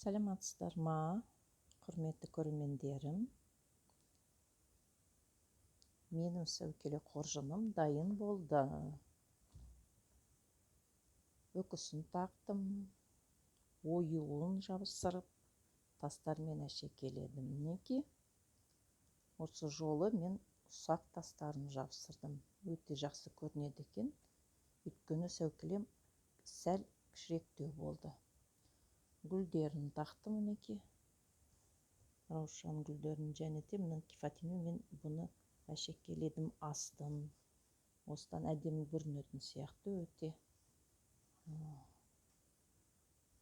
Саламатсыздар ма, құрметті көрермендерім. Менің сәукеле қоржыным дайын болды. Үкісін тақтым, оюын жабыстырып, тастармен әшекейледім. Мінекей, осы жолы мен ұсақ тастарын жабыстырдым. Өте жақсы көрінеді екен. Өйткені сәукелем сәл кішіректеу болды. Гүлдерін тақтым, мінекей. Раушан гүлдерін және де Фатима мен бұны әшекейледім астын. Осыдан әдемі көрінетін сияқты өте.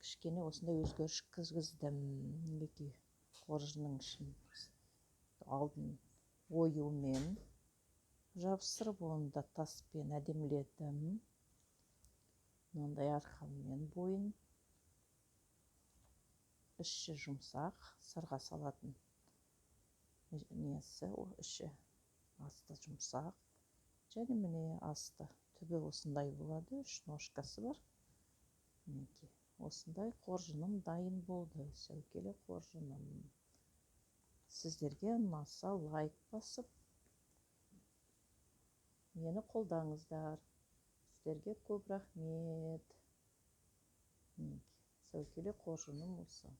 Кішкене осындай өзгеріс кіргіздім. Мінекей қоржынның ішін алдын оюмен жабыстырып, оны да таспен әдеміледім. Мынандай арқанмен бойын. Іші жұмсақ, сырға салатын несі, іші асты жұмсақ. Және міне асты түбі осындай болады, үш ножкасы бар. Мінекей, осындай қоржыным дайын болды, сәукеле қоржыным. Сіздерге ұнаса лайк басып, мені қолдаңыздар. Сіздерге көп рахмет. Сәукеле қоржыным осы.